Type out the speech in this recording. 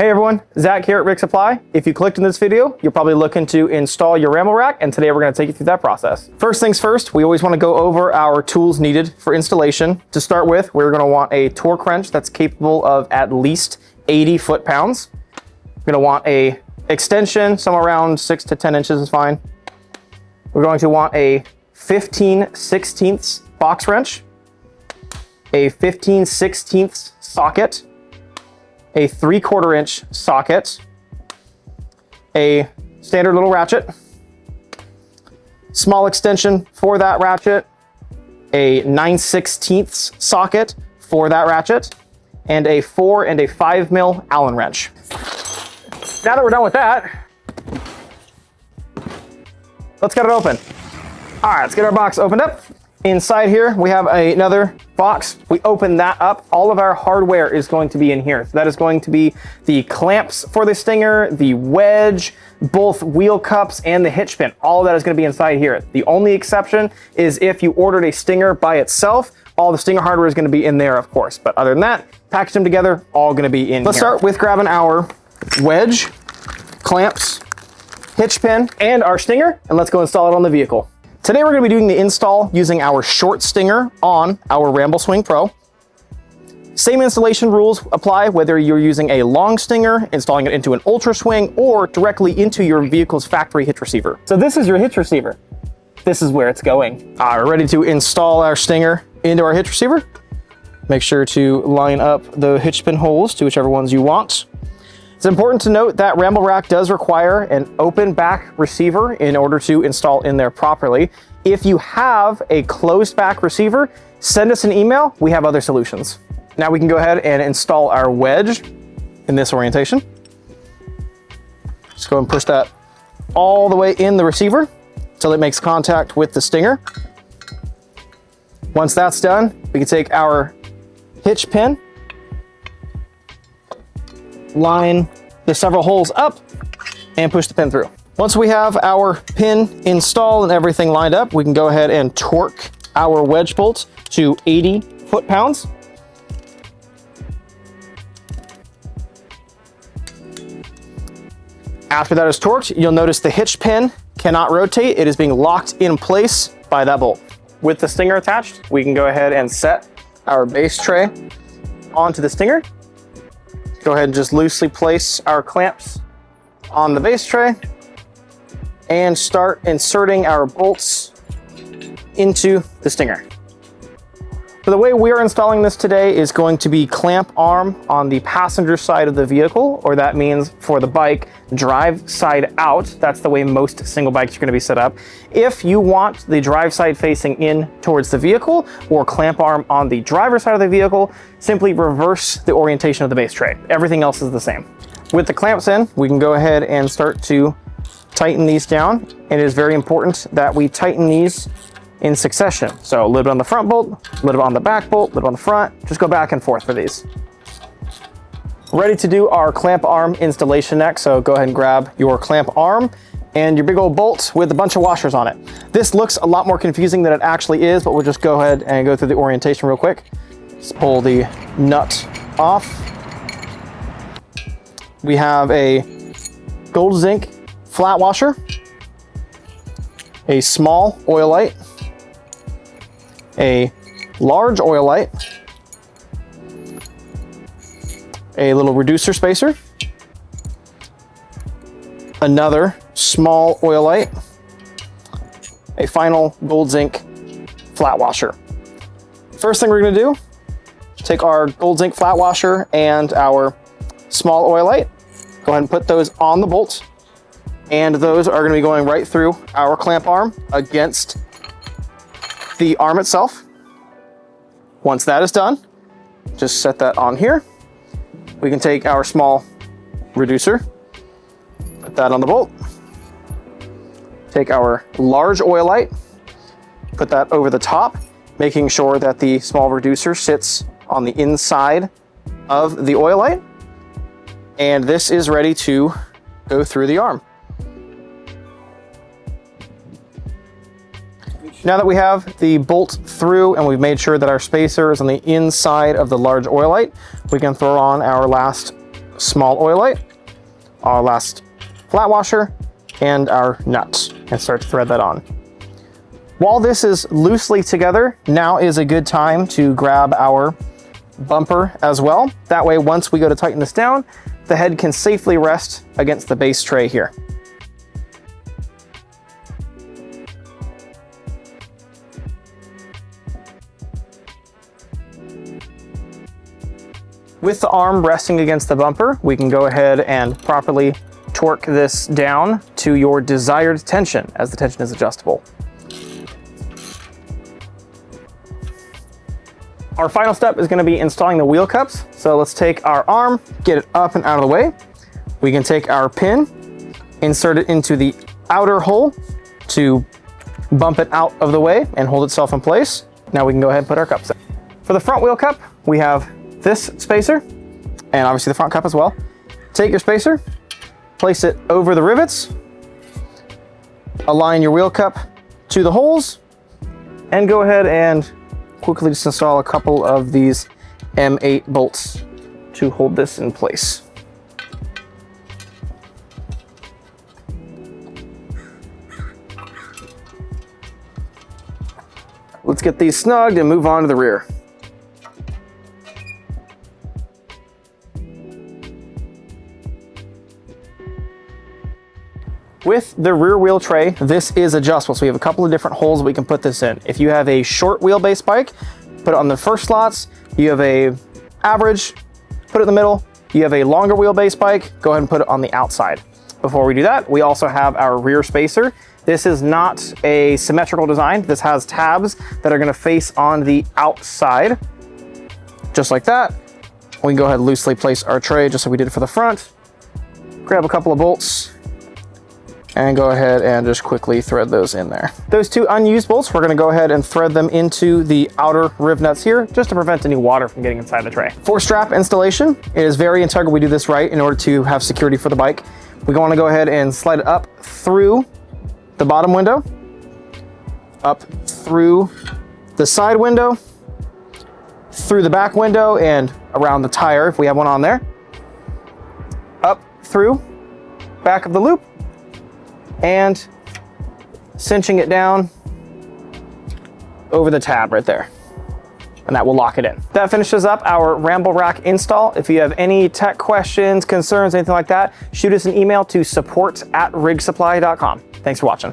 Hey everyone, Zach here at RiG'd Supply. If you clicked in this video, you're probably looking to install your RambleRack, and today we're going to take you through that process. First things first, we always want to go over our tools needed for installation. To start with, we're going to want a torque wrench that's capable of at least 80 foot-pounds. We're going to want a extension, somewhere around 6 to 10 inches is fine. We're going to want a 15/16 box wrench, a 15/16 socket, a 3/4 inch socket, a standard little ratchet, small extension for that ratchet, a 9/16 socket for that ratchet, and a 4 and a 5 mil Allen wrench. Now that we're done with that, let's get it open. All right, let's get our box opened up. Inside here, we have another box. We open that up. All of our hardware is going to be in here. So that is going to be the clamps for the stinger, the wedge, both wheel cups, and the hitch pin. All of that is going to be inside here. The only exception is if you ordered a stinger by itself, all the stinger hardware is going to be in there, of course. But other than that, package them together, all going to be in here. Let's start with grabbing our wedge, clamps, hitch pin, and our stinger, and let's go install it on the vehicle. Today we're going to be doing the install using our short stinger on our Ramble Swing Pro. Same installation rules apply whether you're using a long stinger, installing it into an ultra swing, or directly into your vehicle's factory hitch receiver. So this is your hitch receiver. This is where it's going. We're ready to install our stinger into our hitch receiver. Make sure to line up the hitch pin holes to whichever ones you want. It's important to note that RambleRack does require an open back receiver in order to install in there properly. If you have a closed back receiver, send us an email. We have other solutions. Now we can go ahead and install our wedge in this orientation. Just go and push that all the way in the receiver until it makes contact with the stinger. Once that's done, we can take our hitch pin, line the several holes up, and push the pin through. Once we have our pin installed and everything lined up, we can go ahead and torque our wedge bolt to 80 foot-pounds. After that is torqued, you'll notice the hitch pin cannot rotate. It is being locked in place by that bolt. With the stinger attached, we can go ahead and set our base tray onto the stinger. Go ahead and just loosely place our clamps on the base tray and start inserting our bolts into the stinger. So the way we are installing this today is going to be clamp arm on the passenger side of the vehicle, or that means for the bike, drive side out. That's the way most single bikes are going to be set up. If you want the drive side facing in towards the vehicle, or clamp arm on the driver's side of the vehicle, simply reverse the orientation of the base tray. Everything else is the same. With the clamps in, we can go ahead and start to tighten these down. It is very important that we tighten these in succession. So a little bit on the front bolt, a little bit on the back bolt, a little bit on the front, just go back and forth for these. Ready to do our clamp arm installation next, so go ahead and grab your clamp arm and your big old bolt with a bunch of washers on it. This looks a lot more confusing than it actually is, but we'll just go ahead and go through the orientation real quick. Just pull the nut off. We have a gold zinc flat washer, a small oil light, a large oil light, a little reducer spacer, another small oil light, a final gold zinc flat washer. First thing we're going to do, take our gold zinc flat washer and our small oil light, go ahead and put those on the bolts, and those are going to be going right through our clamp arm against the arm itself. Once that is done, just set that on here. We can take our small reducer, put that on the bolt, take our large oil light, put that over the top, making sure that the small reducer sits on the inside of the oil light, and this is ready to go through the arm. Now that we have the bolt through and we've made sure that our spacer is on the inside of the large oil light, we can throw on our last small oil light, our last flat washer, and our nuts, and start to thread that on. While this is loosely together, now is a good time to grab our bumper as well. That way, once we go to tighten this down, the head can safely rest against the base tray here. With the arm resting against the bumper, we can go ahead and properly torque this down to your desired tension, as the tension is adjustable. Our final step is going to be installing the wheel cups. So let's take our arm, get it up and out of the way. We can take our pin, insert it into the outer hole to bump it out of the way and hold itself in place. Now we can go ahead and put our cups in. For the front wheel cup, we have this spacer, and obviously the front cup as well. Take your spacer, place it over the rivets, align your wheel cup to the holes, and go ahead and quickly just install a couple of these M8 bolts to hold this in place. Let's get these snugged and move on to the rear. With the rear wheel tray, this is adjustable, so we have a couple of different holes we can put this in. If you have a short wheelbase bike, put it on the first slots. You have a average, put it in the middle. You have a longer wheelbase bike, go ahead and put it on the outside. Before we do that, we also have our rear spacer. This is not a symmetrical design. This has tabs that are gonna face on the outside, just like that. We can go ahead and loosely place our tray just like we did for the front. Grab a couple of bolts, and go ahead and just quickly thread those in there. Those two unused bolts, we're gonna go ahead and thread them into the outer riv nuts here, just to prevent any water from getting inside the tray. For strap installation, it is very integral we do this right in order to have security for the bike. We wanna go ahead and slide it up through the bottom window, up through the side window, through the back window, and around the tire if we have one on there, up through back of the loop, and cinching it down over the tab right there. And that will lock it in. That finishes up our RambleRack install. If you have any tech questions, concerns, anything like that, shoot us an email to support@rigsupply.com. Thanks for watching.